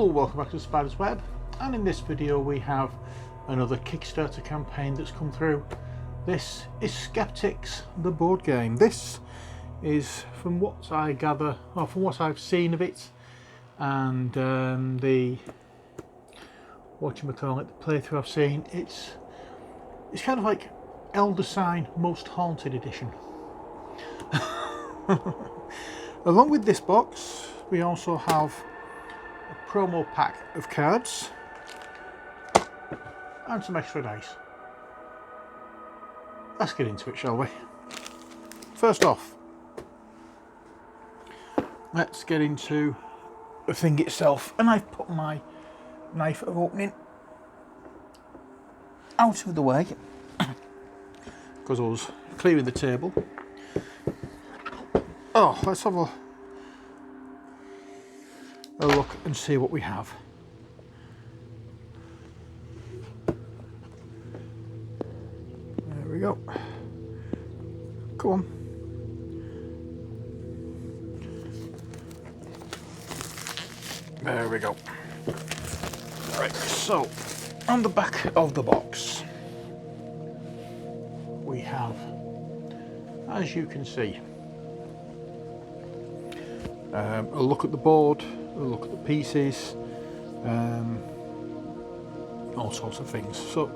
Hello, welcome back to the Spider's Web, and in this video we have another Kickstarter campaign that's come through. This is Skeptics, the board game. This is, from what I gather, or from what I've seen of it, and the playthrough I've seen, it's kind of like Elder Sign Most Haunted Edition. Along with this box, we also have a promo pack of cards and some extra dice. Let's get into it, shall we? First off, let's get into the thing itself, and I've put my knife of opening out of the way because I was clearing the table. Oh, let's have a look and see what we have. There we go. Come on. There we go. Right, so on the back of the box we have, as you can see, a look at the board, a look at the pieces, all sorts of things. So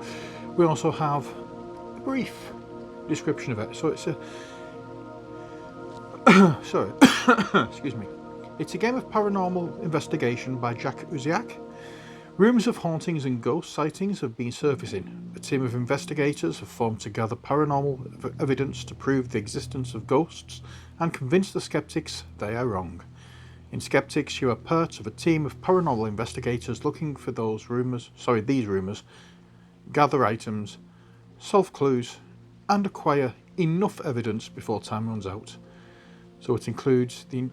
we also have a brief description of it. So it's a sorry, excuse me. It's a game of paranormal investigation by Jack Uziak. Rumours of hauntings and ghost sightings have been surfacing. A team of investigators have formed to gather paranormal evidence to prove the existence of ghosts and convince the skeptics they are wrong. In Skeptics, you are part of a team of paranormal investigators looking for these rumours, gather items, solve clues, and acquire enough evidence before time runs out. So it includes the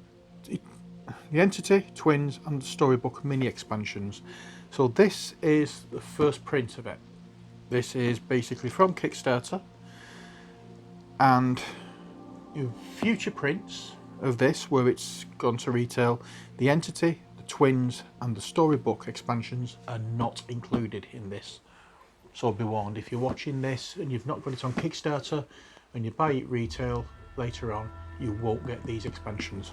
Entity, Twins, and the Storybook mini expansions. So this is the first print of it. This is basically from Kickstarter, and future prints of this, where it's gone to retail, the Entity, the Twins, and the Storybook expansions are not included in this. So be warned, if you're watching this and you've not got it on Kickstarter and you buy it retail later on, you won't get these expansions.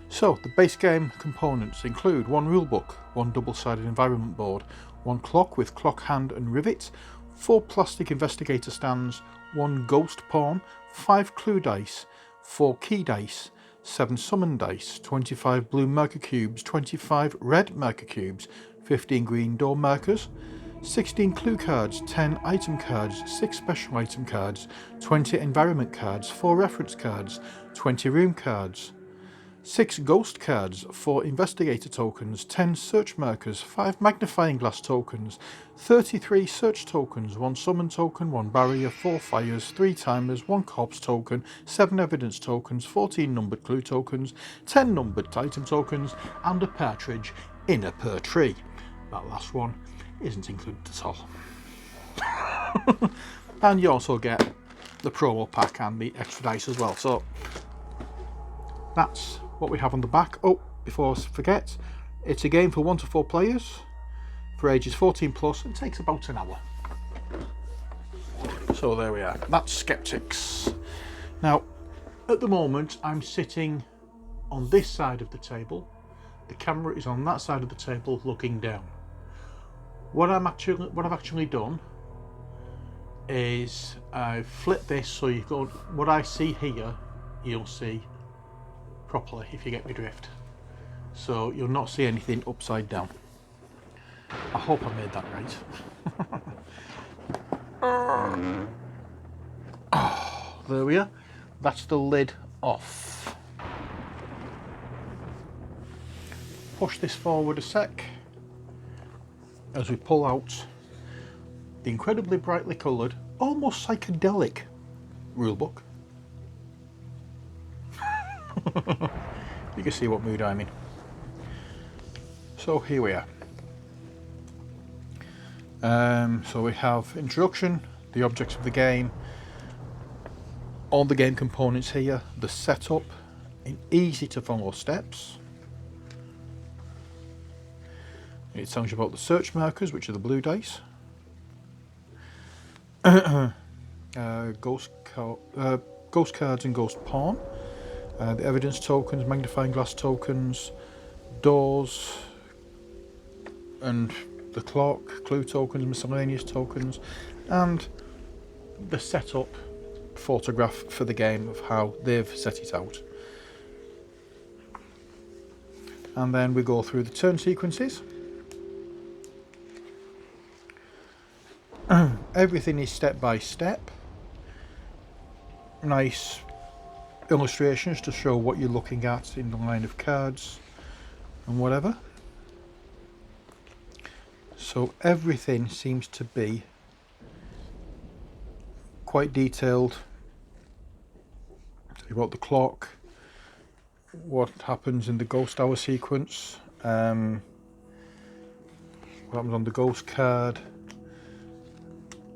So the base game components include one rulebook, one double-sided environment board, one clock with clock hand and rivet, 4 plastic investigator stands, 1 ghost pawn, 5 clue dice, 4 key dice, 7 summon dice, 25 blue marker cubes, 25 red marker cubes, 15 green door markers, 16 clue cards, 10 item cards, 6 special item cards, 20 environment cards, 4 reference cards, 20 room cards, 6 ghost cards, 4 investigator tokens, 10 search markers, 5 magnifying glass tokens, 33 search tokens, 1 summon token, 1 barrier, 4 fires, 3 timers, 1 corpse token, 7 evidence tokens, 14 numbered clue tokens, 10 numbered item tokens, and a partridge in a per tree. That last one isn't included at all. And you also get the promo pack and the extra dice as well. So that's what we have on the back. Oh, before I forget, it's a game for 1 to 4 players for ages 14 plus and takes about an hour. So there we are, that's Skeptics. Now at the moment I'm sitting on this side of the table, the camera is on that side of the table looking down. What I've actually done is I've flipped this so you've got what I see here, you'll see properly, if you get me drift. So you'll not see anything upside down. I hope I made that right. Oh, there we are. That's the lid off. Push this forward a sec as we pull out the incredibly brightly coloured, almost psychedelic rulebook. You can see what mood I'm in. So here we are. So we have introduction, the objects of the game, all the game components here, the setup in easy to follow steps, It tells you about the search markers, which are the blue dice. Ghost cards and ghost pawn. The evidence tokens, magnifying glass tokens, doors, and the clock, clue tokens, miscellaneous tokens, and the setup photograph for the game of how they've set it out. And then we go through the turn sequences. Everything is step by step. Nice illustrations to show what you're looking at in the line of cards and whatever. So everything seems to be quite detailed about the clock, what happens in the ghost hour sequence, what happens on the ghost card,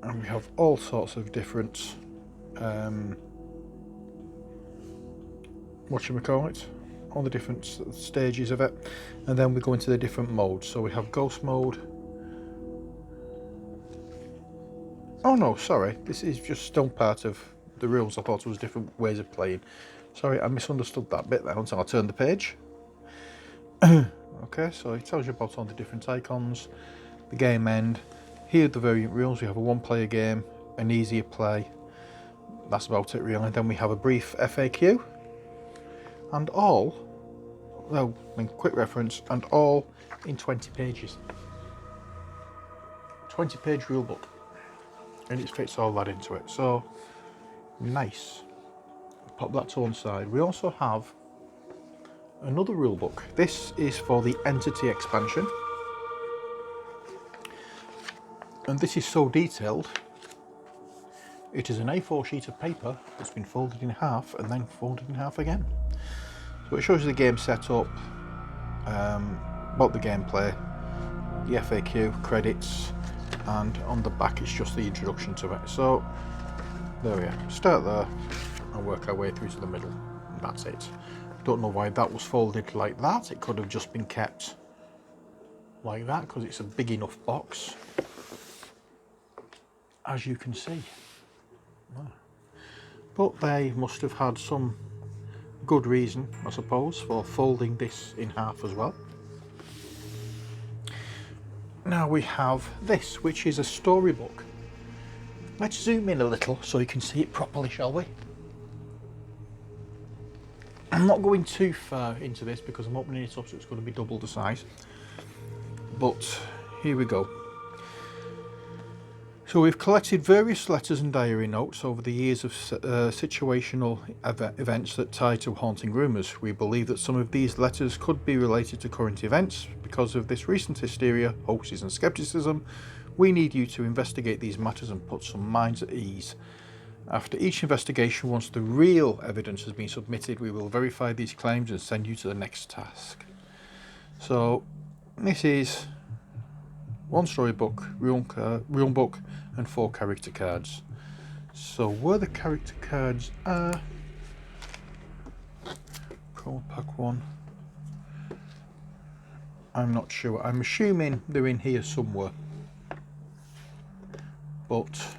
and we have all sorts of different whatchamacallit, all the different stages of it, and then we go into the different modes. So we have ghost mode. Oh no, sorry, this is just still part of the rules. I thought it was different ways of playing. Sorry, I misunderstood that bit then until I turned the page. Okay, so it tells you about all the different icons, the game end. Here are the variant rules. We have a one-player game, an easier play. That's about it really. Then we have a brief FAQ, and all, well, I mean, quick reference, and all in 20 pages. 20-page rulebook, and it fits all that into it. So nice. Pop that to one side. We also have another rulebook. This is for the Entity expansion, and this is so detailed. It is an A4 sheet of paper that's been folded in half and then folded in half again. So it shows you the game setup, about the gameplay, the FAQ, credits, and on the back it's just the introduction to it. So there we are. Start there and work our way through to the middle. And that's it. Don't know why that was folded like that. It could have just been kept like that because it's a big enough box, as you can see. But they must have had some good reason, I suppose, for folding this in half as well. Now we have this, which is a storybook. Let's zoom in a little so you can see it properly, shall we? I'm not going too far into this because I'm opening it up so it's going to be double the size. But here we go. So we've collected various letters and diary notes over the years of situational events that tie to haunting rumours. We believe that some of these letters could be related to current events. Because of this recent hysteria, hoaxes and scepticism, we need you to investigate these matters and put some minds at ease. After each investigation, once the real evidence has been submitted, we will verify these claims and send you to the next task. So this is one storybook, rule book, and 4 character cards. So where the character cards are, Pro Pack 1, I'm not sure. I'm assuming they're in here somewhere, but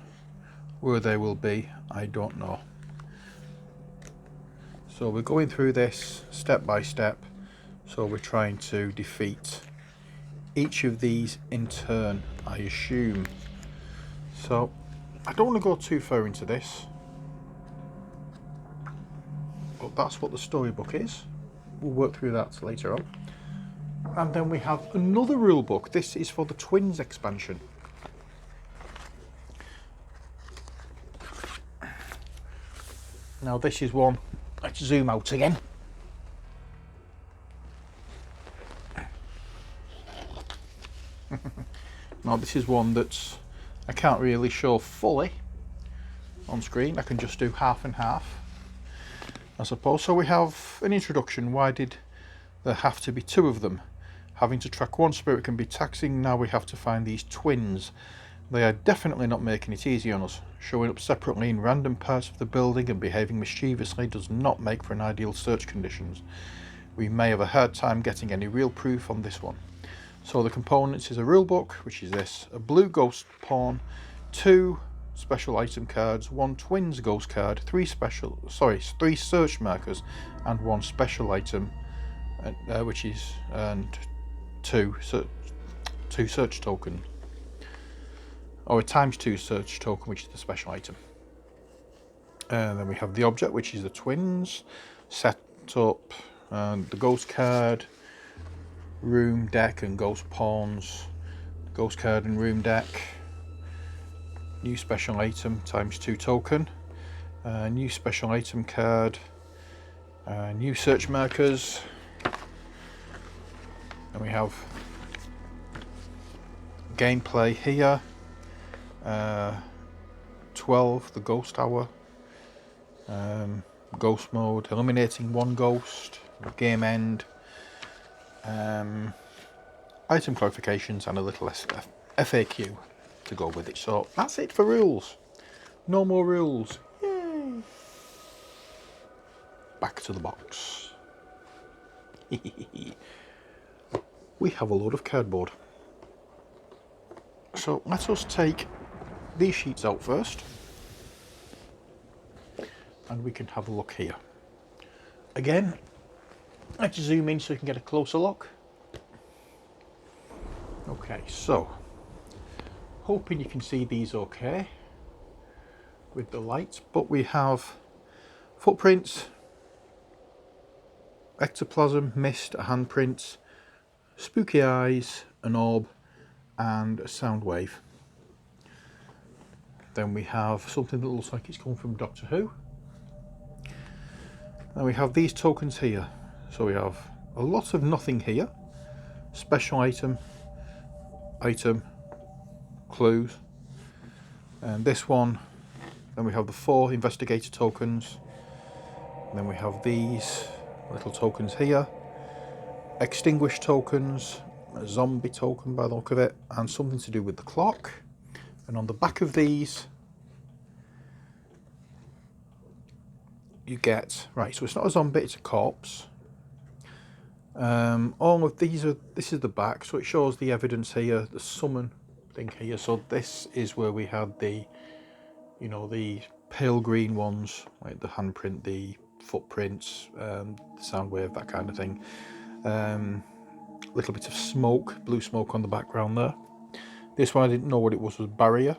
where they will be, I don't know. So we're going through this step by step. So we're trying to defeat each of these in turn, I assume. So I don't want to go too far into this, but that's what the storybook is. We'll work through that later on. And then we have another rule book. This is for the Twins expansion. Now this is one, let's zoom out again. Now this is one that's I can't really show fully on screen. I can just do half and half, I suppose. So we have an introduction. Why did there have to be 2 of them? Having to track one spirit can be taxing. Now we have to find these twins. They are definitely not making it easy on us. Showing up separately in random parts of the building and behaving mischievously does not make for an ideal search conditions. We may have a hard time getting any real proof on this one. So the components is a rule book, which is this, a blue ghost pawn, 2 special item cards, 1 twins ghost card, 3 search markers, and 1 special item, which is and 2 search token, or a ×2 search token, which is the special item. And then we have the object, which is the twins, set up, and the ghost card, room deck and ghost pawns, ghost card and room deck, new special item ×2 token, new special item card, new search markers, and we have gameplay here, 12 the ghost hour, ghost mode, eliminating 1 ghost, game end, item clarifications, and a little FAQ to go with it. So that's it for rules. No more rules. Yay! Back to the box. We have a load of cardboard. So let us take these sheets out first, and we can have a look here. Again, let's zoom in so you can get a closer look. Okay, so hoping you can see these okay with the light, but we have footprints, ectoplasm, mist, a handprint, spooky eyes, an orb, and a sound wave. Then we have something that looks like it's come from Doctor Who. Then we have these tokens here. So we have a lot of nothing here. Special item, clues. And this one, then we have the 4 investigator tokens. And then we have these little tokens here. Extinguish tokens, a zombie token by the look of it, and something to do with the clock. And on the back of these, you get, right, so it's not a zombie, it's a corpse. All of these are, this is the back, so it shows the evidence here, the summon thing here. So this is where we had the, you know, the pale green ones, like the handprint, the footprints, the sound wave, that kind of thing. Little bit of smoke, blue smoke on the background there. This one I didn't know what it was barrier.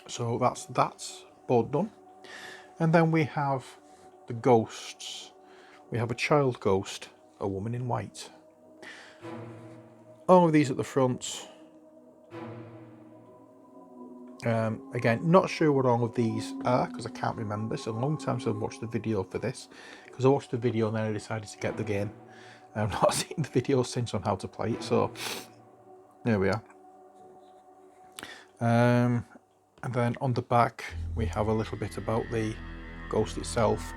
So that's board done. And then we have the ghosts. We have a child ghost, a woman in white. All of these at the front. Again, not sure what all of these are because I can't remember. It's a long time since I've watched the video for this, because I watched the video and then I decided to get the game. I've not seen the video since on how to play it, so there we are. And then on the back we have a little bit about the ghost itself,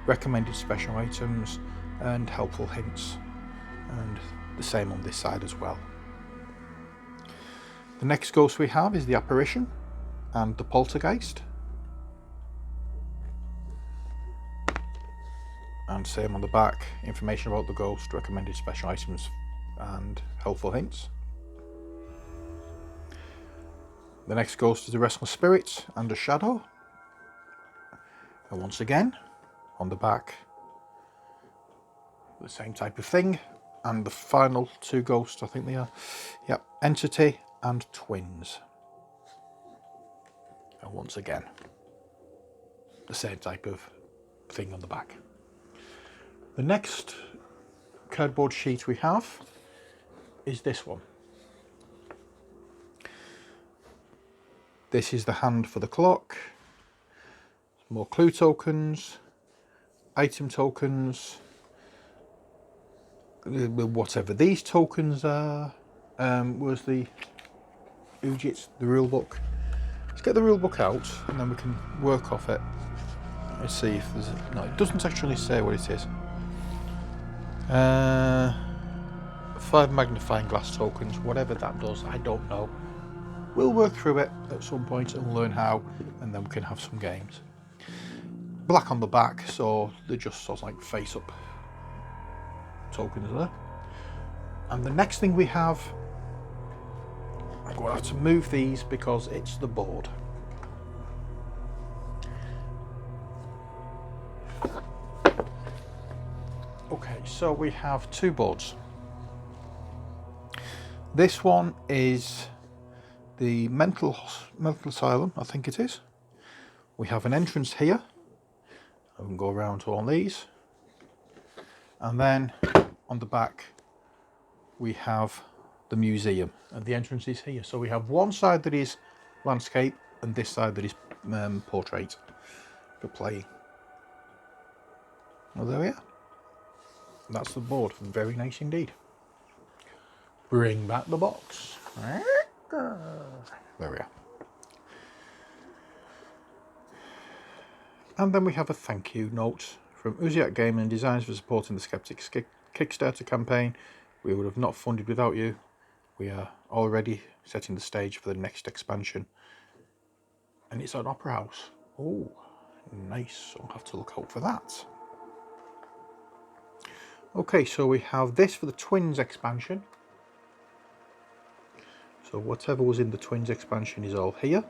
recommended special items and helpful hints, and the same on this side as well. The next ghost we have is the apparition and the poltergeist, and same on the back, information about the ghost, recommended special items and helpful hints. The next ghost is a restless spirit and a shadow, and once again on the back the same type of thing. And the final 2 ghosts, I think they are, yep, entity and twins, and once again the same type of thing on the back. The next cardboard sheet we have is this one. This is the hand for the clock, more clue tokens, item tokens, whatever these tokens are, was the Ujits, the rule book. Let's get the rule book out and then we can work off it. Let's see if there's, no, it doesn't actually say what it is. 5 magnifying glass tokens, whatever that does, I don't know. We'll work through it at some point and learn how, and then we can have some games. Black on the back, so they're just sort of like face up tokens there. And the next thing we have, I'm going to have to move these because it's the board. Okay, so we have two boards. This one is the mental asylum, I think it is. We have an entrance here. I can go around to all these. And then on the back, we have the museum, and the entrance is here. So we have one side that is landscape and this side that is portrait for playing. Well, there we are. That's the board. Very nice indeed. Bring back the box. There we are. And then we have a thank you note from Uziak Gaming and Designs for supporting the Skeptics Kickstarter campaign. We would have not funded without you. We are already setting the stage for the next expansion. And it's an opera house. Oh, nice. I'll have to look out for that. Okay, so we have this for the Twins expansion. So whatever was in the Twins expansion is all here.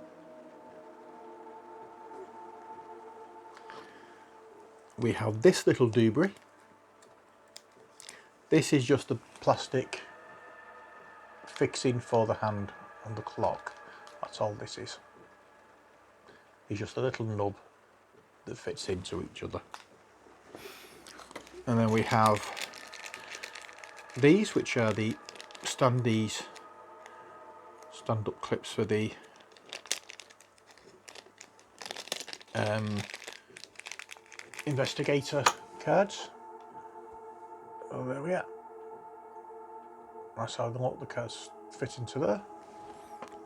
We have this little doobry. This is just a plastic fixing for the hand on the clock. That's all this is. It's just a little nub that fits into each other. And then we have these, which are the stand-up clips for the investigator cards. Oh, there we are. That's how the cards fit into there.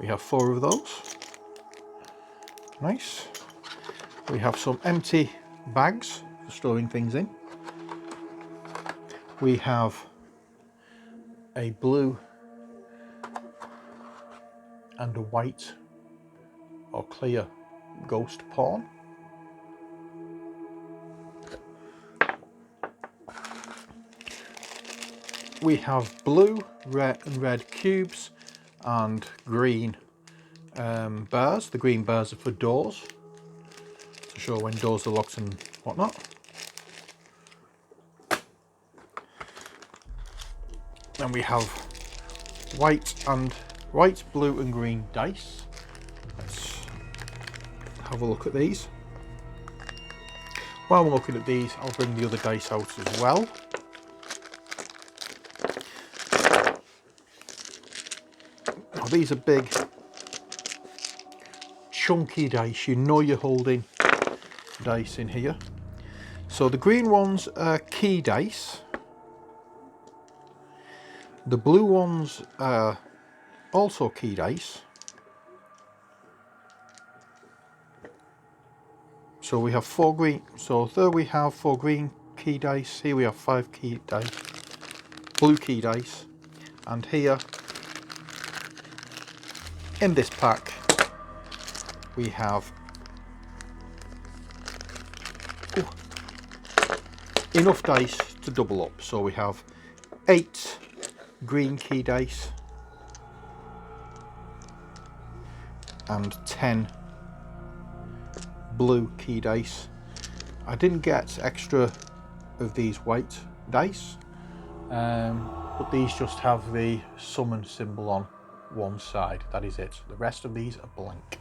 We have 4 of those. Nice. We have some empty bags for storing things in. We have a blue and a white or clear ghost pawn. We have blue, red and red cubes and green bars. The green bars are for doors, to show when doors are locked and whatnot. Then we have white, blue and green dice. Let's have a look at these. While we're looking at these, I'll bring the other dice out as well. Now, these are big, chunky dice. You know you're holding dice in here. So the green ones are key dice. The blue ones are also key dice. So we have 4 green. So there we have 4 green key dice. Here we have 5 key dice, blue key dice, and here in this pack we have enough dice to double up. So we have 8 green key dice and 10 blue key dice. I didn't get extra of these white dice, but these just have the summon symbol on one side. That is it. The rest of these are blank.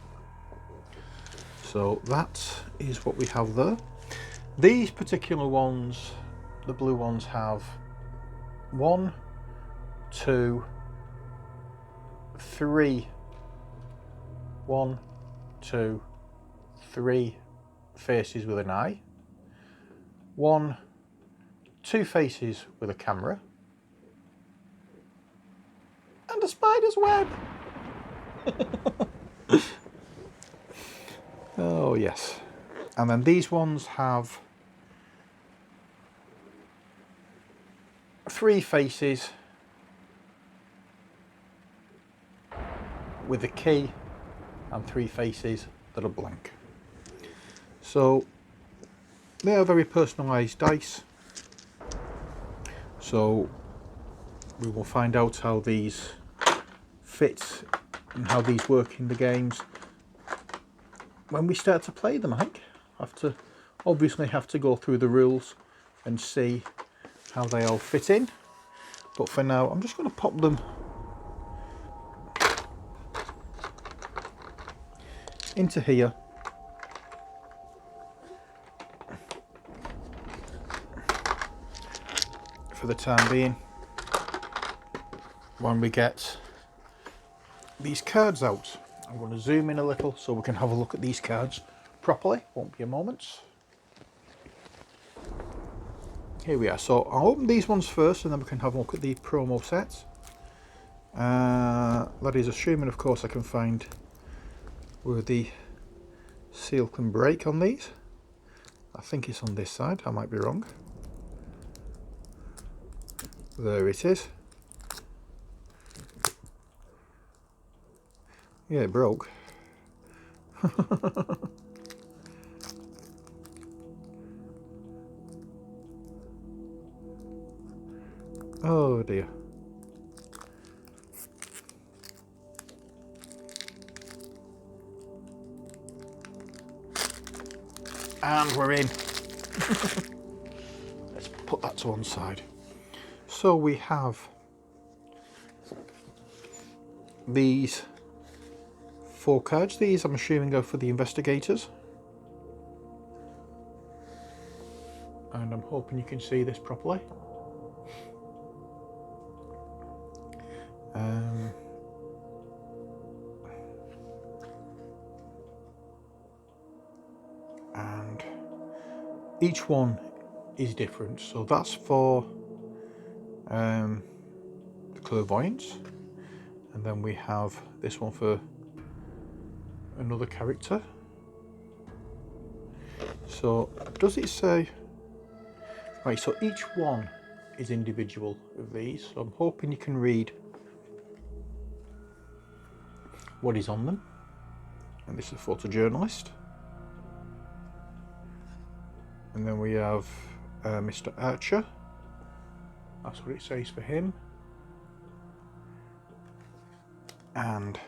So that is what we have there. These particular ones, the blue ones, have 1, 2, 3, 1, 2, 3 faces with an eye, 1, 2 faces with a camera, and a spider's web. Oh yes. And then these ones have 3 faces with a key and 3 faces that are blank. So they are very personalised dice. So we will find out how these fit and how these work in the games when we start to play them. I think obviously have to go through the rules and see how they all fit in, but for now I'm just going to pop them into here for the time being when we get these cards out. I'm going to zoom in a little so we can have a look at these cards properly. Won't be a moment. Here we are. So I'll open these ones first and then we can have a look at the promo set. That is assuming, of course, I can find where the seal can break on these. I think it's on this side. I might be wrong. There it is. Yeah, it broke. Oh dear. And we're in. Let's put that to one side. So we have these 4 cards. These I'm assuming are for the investigators. And I'm hoping you can see this properly. And each one is different. So that's for the clairvoyance, and then we have this one for another character. So does it say, right, so each one is individual of these, so I'm hoping you can read what is on them. And this is a photojournalist, and then we have Mr. Archer. That's what it says for him. And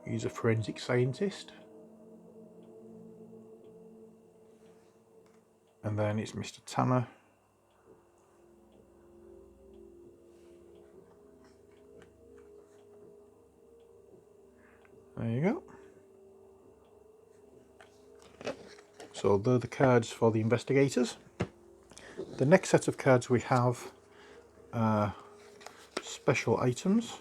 he's a forensic scientist. And then it's Mr. Tanner. There you go. So they're the cards for the investigators. The next set of cards we have special items.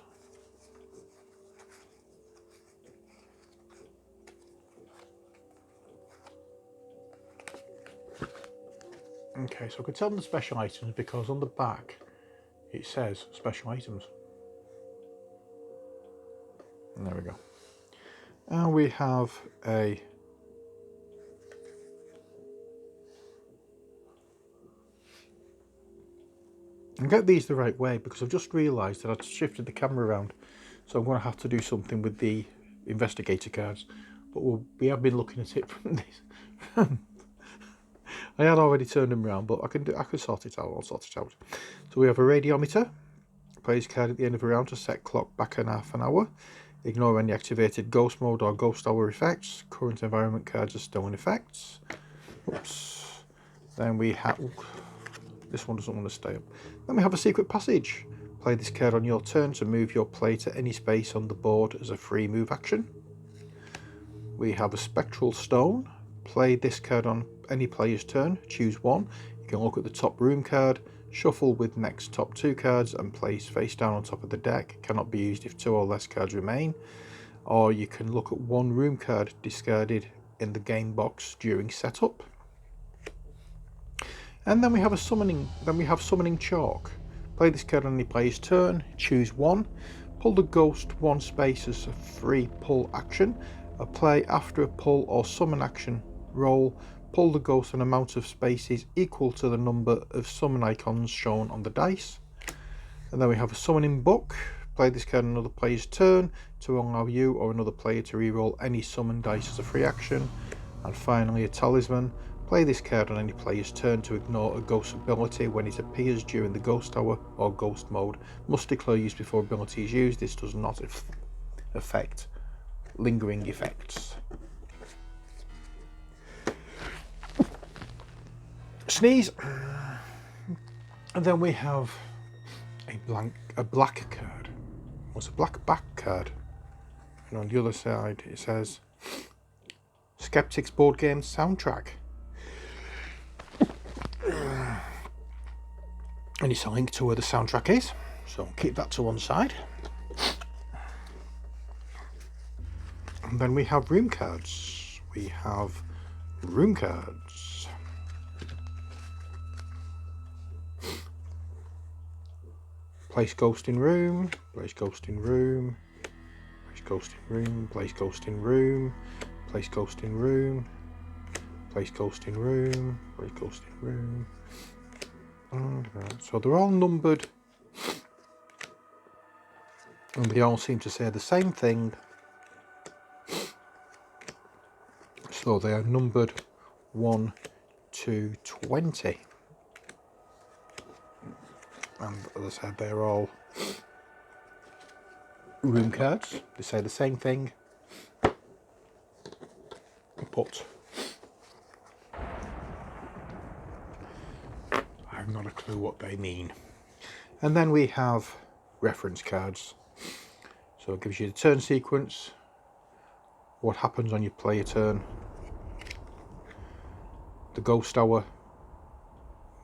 Okay, so I could tell them the special items because on the back it says special items. And there we go. And we have a and get these the right way because I've just realised that I've shifted the camera around, so I'm going to have to do something with the investigator cards, but we have been looking at it from this. I had already turned them around, but I can sort it out. I'll sort it out. So we have a radiometer. Play this card at the end of a round to set clock back in half an hour. Ignore any activated ghost mode or ghost hour effects. Current environment cards are still in effect. Oops. Then we have... this one doesn't want to stay up. Then we have a secret passage. Play this card on your turn to move your play to any space on the board as a free move action. We have a spectral stone. Play this card on any player's turn. Choose one. You can look at the top room card, shuffle with next top 2 cards and place face down on top of the deck. Cannot be used if 2 or less cards remain. Or you can look at one room card discarded in the game box during setup. And then we have summoning chalk. Play this card on any player's turn, choose one, pull the ghost 1 space as a free pull action. A play after a pull or summon action roll, pull the ghost an amount of spaces equal to the number of summon icons shown on the dice. And then we have a summoning book. Play this card on another player's turn to allow you or another player to reroll any summon dice as a free action. And finally a talisman. Play this card on any player's turn to ignore a ghost ability when it appears during the ghost hour or ghost mode. Must declare use before ability is used. This does not affect lingering effects. Sneeze. And then we have a black card. What's a black back card? And on the other side it says Skeptics Board Game Soundtrack. And it's a link to where the soundtrack is, so keep that to one side. And then we have room cards. Place ghost in room, place ghost in room, place ghost in room, place ghost in room, place ghost in room, place ghost in room, place ghost in room. So they're all numbered and they all seem to say the same thing. So they are numbered 1 to 20. And as I said, they're all room cards. They say the same thing, but I've not a clue what they mean. And then we have reference cards. So it gives you the turn sequence, what happens on your player turn, the ghost hour,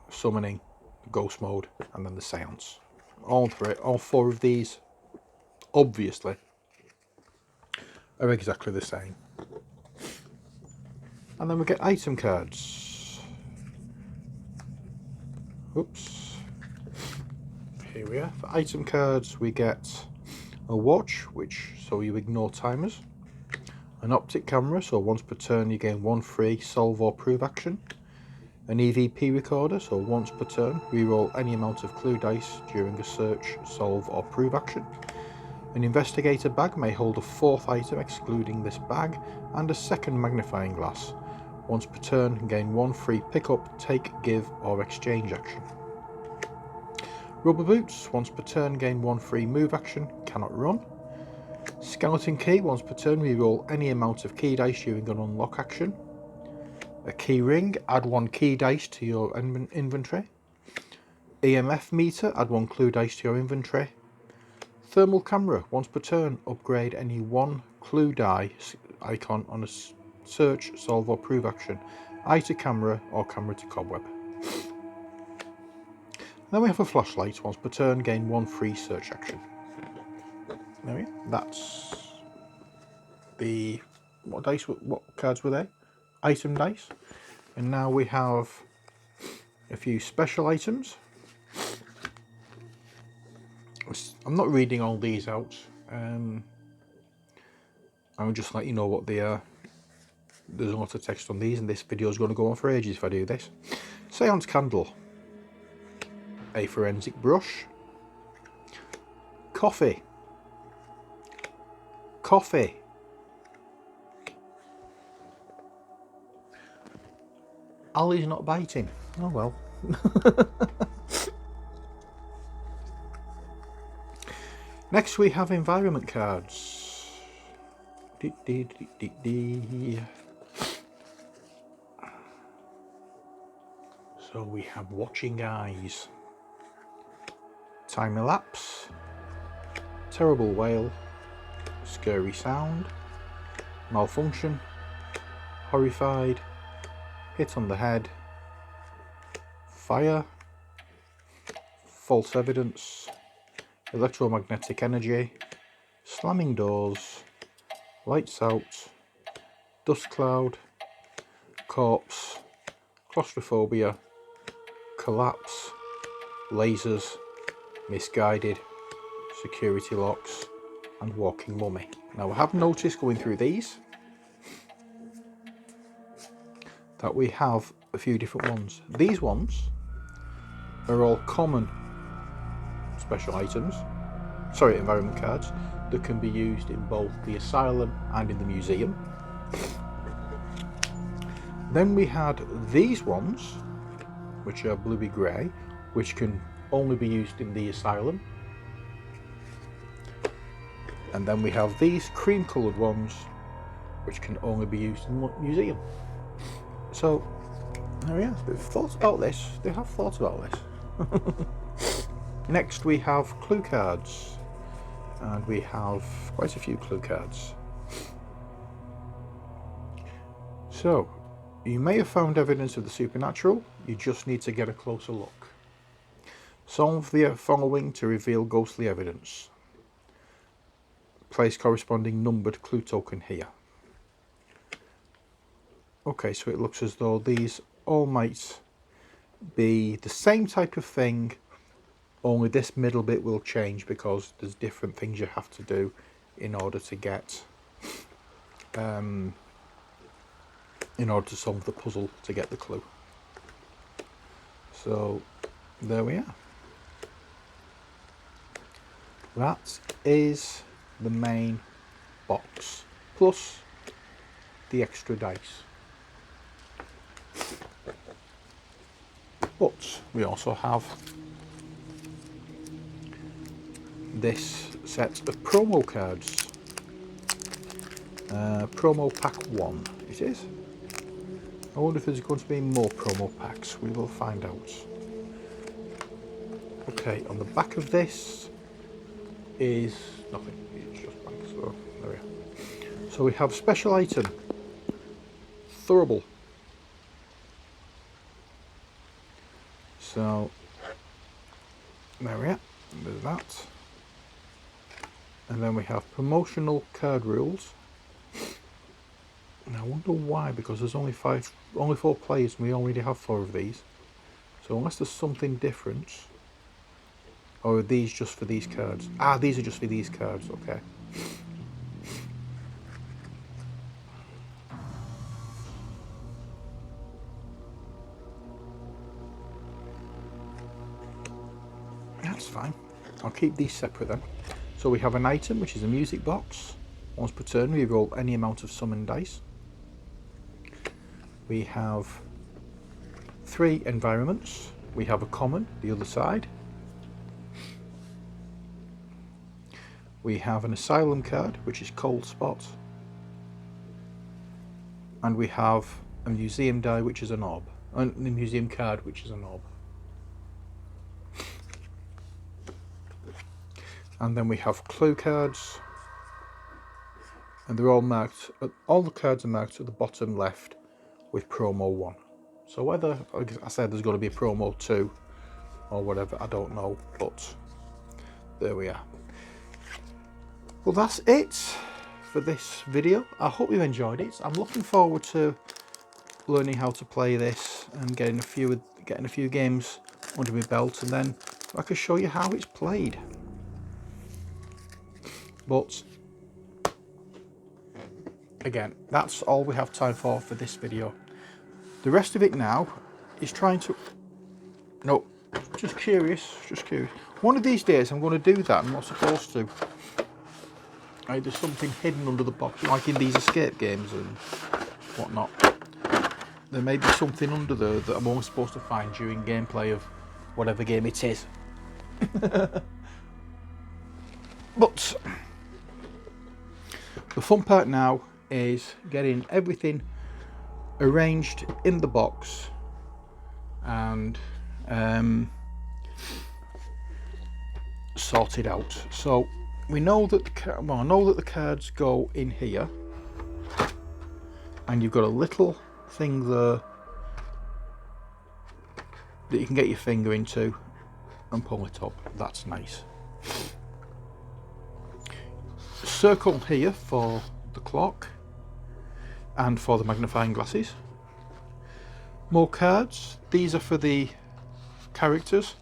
summoning, the ghost mode, and then the seance. All four of these obviously are exactly the same. And then we get item cards. Oops. Here we are. For item cards we get a watch, so you ignore timers. An optic camera, so once per turn you gain 1 free solve or prove action. An EVP recorder, so once per turn reroll any amount of clue dice during a search, solve or prove action. An investigator bag may hold a 4th item excluding this bag, and a 2nd magnifying glass. Once per turn gain 1 free pick up, take, give or exchange action. Rubber boots, once per turn gain 1 free move action, cannot run. Skeleton key, once per turn reroll any amount of key dice during an unlock action. A key ring, add 1 key dice to your inventory. EMF meter, add 1 clue dice to your inventory. Thermal camera, once per turn upgrade any 1 clue die icon on a search, solve or prove action. Eye to camera or camera to cobweb. Then we have a flashlight, once per turn gain 1 free search action. There we go. That's the what cards were they? Item dice. And now we have a few special items. I'm not reading all these out. I'll just let you know what they are. There's a lot of text on these, and this video is going to go on for ages if I do this. Seance candle. A forensic brush. Coffee. Coffee. Ali's not biting. Oh well. Next we have environment cards. So we have watching eyes, time elapse, terrible wail, scary sound, malfunction, horrified, hit on the head, fire, false evidence, electromagnetic energy, slamming doors, lights out, dust cloud, corpse, claustrophobia, collapse, lasers, misguided, security locks, and walking mummy. Now I have noticed going through these that we have a few different ones. These ones are all common special items, environment cards that can be used in both the asylum and in the museum. Then we had these ones, which are bluey grey, which can only be used in the asylum. And then we have these cream coloured ones, which can only be used in the museum. So there we are. They've thought about this. They have thought about this. Next we have clue cards, and we have quite a few clue cards. So you may have found evidence of the supernatural. You just need to get a closer look. Solve the following to reveal ghostly evidence. Place corresponding numbered clue token here. Okay, so it looks as though these all might be the same type of thing, only this middle bit will change because there's different things you have to do in order to get in order to solve the puzzle to get the clue. So there we are. That is the main box plus the extra dice. But we also have this set of promo cards. Promo pack 1 it is. I wonder if there's going to be more promo packs. We will find out. Okay, on the back of this is nothing. It's just blank. So there we are. So we have special item. Thurible. So there we are. There's that. And then we have promotional card rules. And I wonder why, because there's only 4 players and we already have 4 of these. So unless there's something different. Or are these just for these cards? Ah, these are just for these cards, okay. That's fine. I'll keep these separate then. So we have an item, which is a music box. Once per turn, we roll any amount of summon dice. We have 3 environments. We have a common, the other side. We have an asylum card, which is Cold Spot. And we have a museum die, which is an orb. And the museum card, which is an orb. And then we have clue cards. And they're all marked, all the cards are marked at the bottom left with promo 1. So whether, like I said, there's going to be a promo 2 or whatever, I don't know, but there we are. Well, that's it for this video. I hope you enjoyed it. I'm looking forward to learning how to play this and getting a few games under my belt, and then I can show you how it's played. But again, that's all we have time for this video. The rest of it now is trying to... No, just curious. One of these days I'm going to do that. I'm not supposed to. There's something hidden under the box, like in these escape games and whatnot. There may be something under there that I'm only supposed to find during gameplay of whatever game it is. But the fun part now is getting everything arranged in the box and sorted out. So we know that the cards go in here, and you've got a little thing there that you can get your finger into and pull it up. That's nice. Circle here for the clock and for the magnifying glasses. More cards. These are for the characters,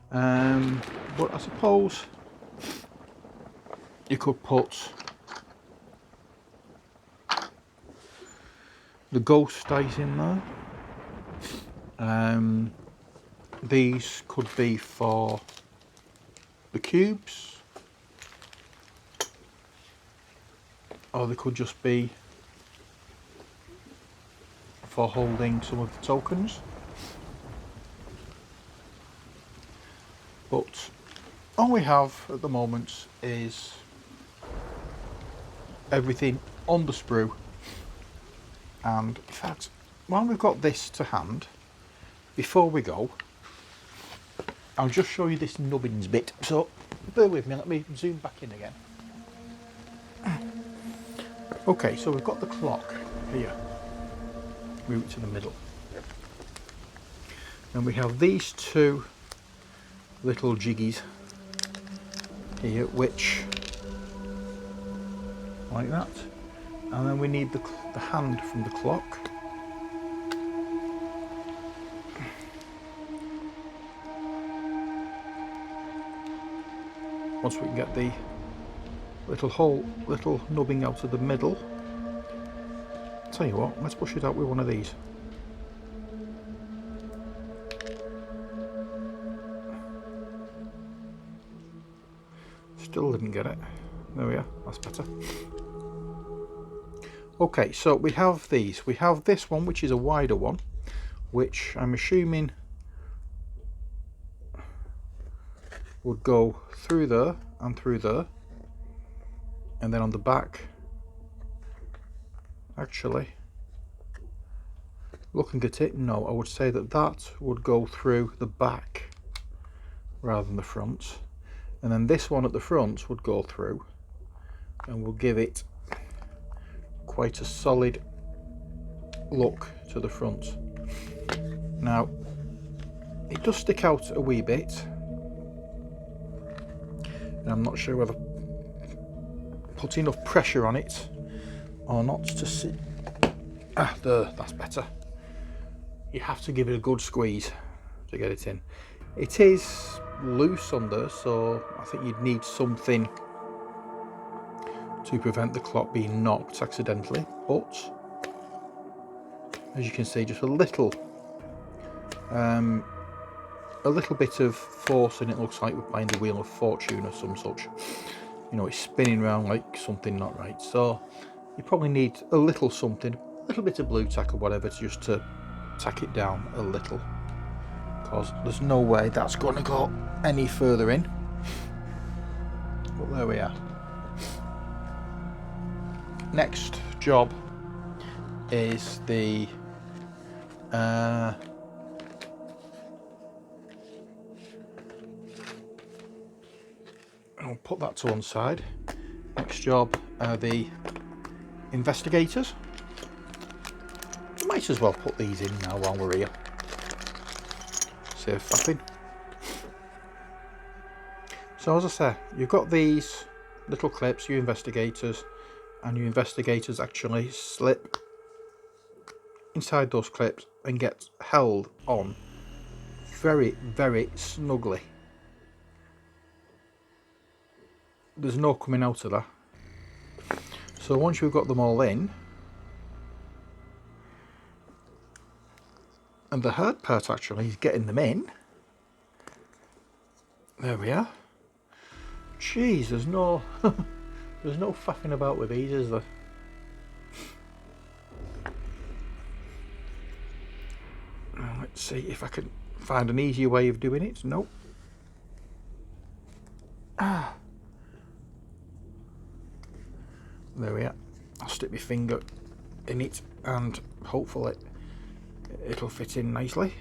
but I suppose you could put the ghost dice in there. These could be for the cubes, or they could just be for holding some of the tokens. But all we have at the moment is everything on the sprue. And in fact, while we've got this to hand, before we go, I'll just show you this nubbins bit. So bear with me, let me zoom back in again. Okay, so we've got the clock here, move it to the middle. And we have these two little jiggies here, which, like that. And then we need the hand from the clock. Once we can get the little nubbing out of the middle. Tell you what, let's push it out with one of these. Still didn't get it. There we are, that's better. Okay, so we have these. We have this one, which is a wider one, which I'm assuming would go through there and through there. And then on the back, actually, looking at it, no, I would say that would go through the back rather than the front. And then this one at the front would go through and will give it quite a solid look to the front. Now, it does stick out a wee bit, and I'm not sure whether put enough pressure on it or not to see. There, that's better. You have to give it a good squeeze to get it in. It is loose under, so I think you'd need something to prevent the clock being knocked accidentally, but as you can see, just a little bit of force, and it looks like we're playing the Wheel of Fortune or some such. You know, it's spinning around like something not right. So you probably need a little something, a little bit of blue tack or whatever, just to tack it down a little, because there's no way that's going to go any further in. But there we are. Next job is the I'll put that to one side. Next job are the investigators. Might as well put these in now while we're here. Save faffing. So as I say, you've got these little clips, your investigators, and your investigators actually slip inside those clips and get held on very, very snugly. There's no coming out of that. So once you've got them all in, and the hard part actually is getting them in. There we are. Jeez, there's no there's no faffing about with these, is there? Now, let's see if I can find an easier way of doing it. Nope. There we are. I'll stick my finger in it and hopefully it'll fit in nicely.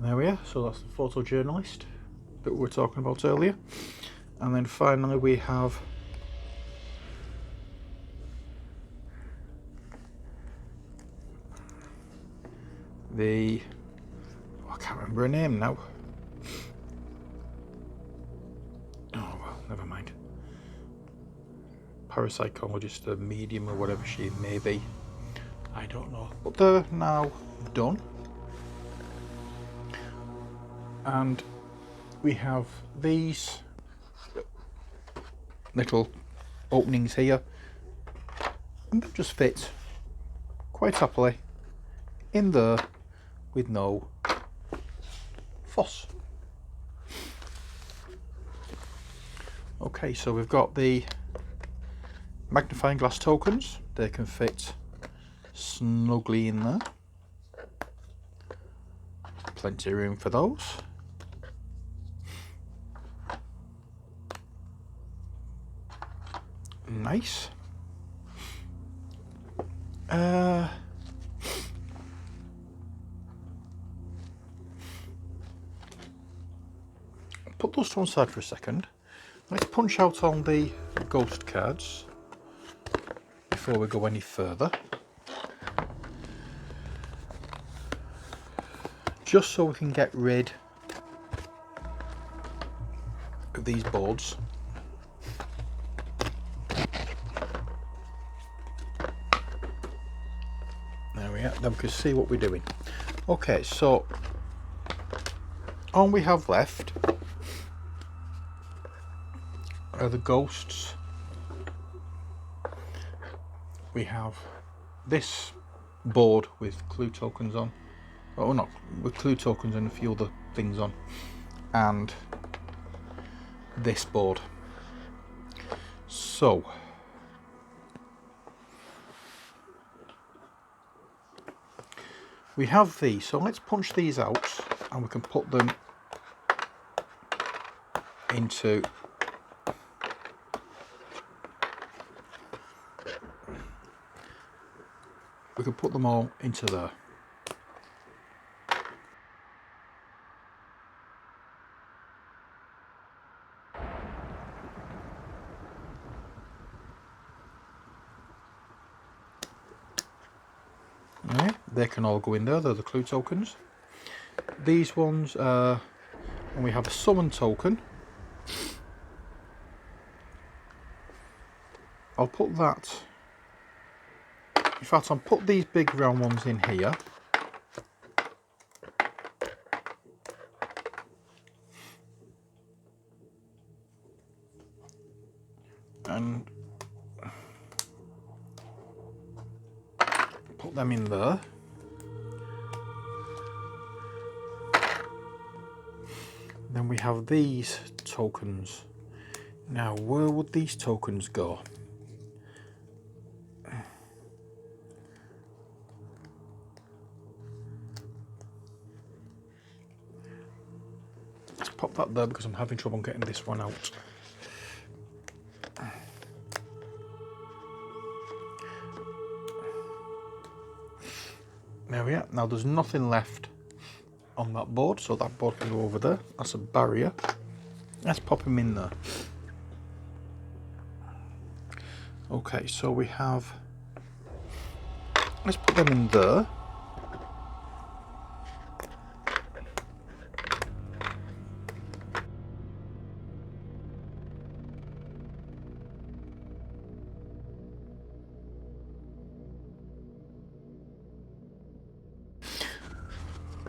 There we are. So that's the photojournalist that we were talking about earlier. And then finally we have the, I can't remember her name now. Oh well, never mind. Parapsychologist, a medium or whatever she may be. I don't know. But they're now done. And we have these little openings here, and they'll just fit quite happily in there with no fuss. Okay, so we've got the magnifying glass tokens. They can fit snugly in there. Plenty of room for those. Nice. Put those to one side for a second. Let's punch out all the ghost cards before we go any further. Just so we can get rid of these boards. There we are, then we can see what we're doing. Okay, so all we have left are the ghosts. We have this board with clue tokens on. Oh, not with clue tokens and a few other things on. And this board. So we have these, so let's punch these out and we can put them into all into there. Okay, they can all go in there, they're the clue tokens. These ones are, and we have a summon token. I'll put that, in fact I'll put these big round ones in here. And put them in there. Then we have these tokens. Now where would these tokens go? Let's pop that there because I'm having trouble getting this one out. There we are. Now there's nothing left on that board, so that board can go over there. That's a barrier. Let's pop them in there. Okay, so we have, let's put them in there.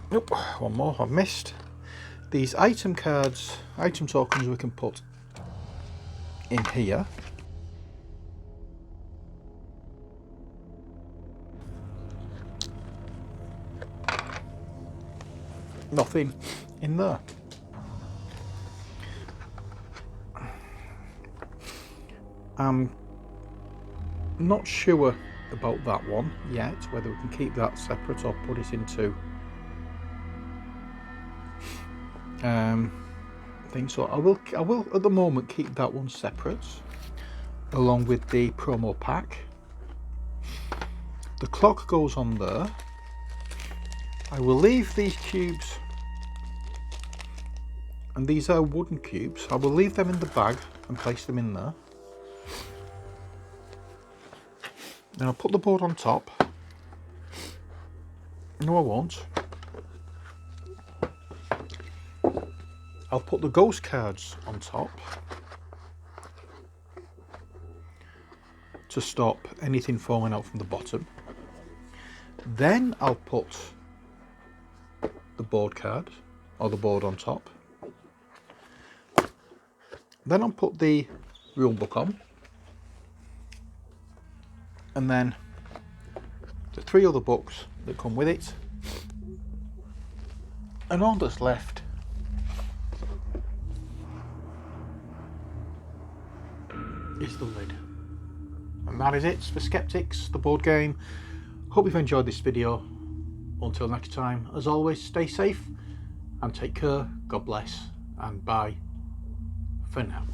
Nope, one more I've missed. These item cards, item tokens we can put in here. Nothing in there. I'm not sure about that one yet, whether we can keep that separate or put it into thing. So I will at the moment keep that one separate along with the promo pack. The clock goes on there. I will leave these cubes, and these are wooden cubes. I will leave them in the bag and place them in there. Then I'll put the board on top. No, I won't. I'll put the ghost cards on top to stop anything falling out from the bottom. Then I'll put the board card or the board on top. Then I'll put the rule book on, and then the 3 other books that come with it, and all that's left is the lid. And that is it for Skeptics, the board game. Hope you've enjoyed this video. Until next time, as always, stay safe and take care. God bless, and bye for now.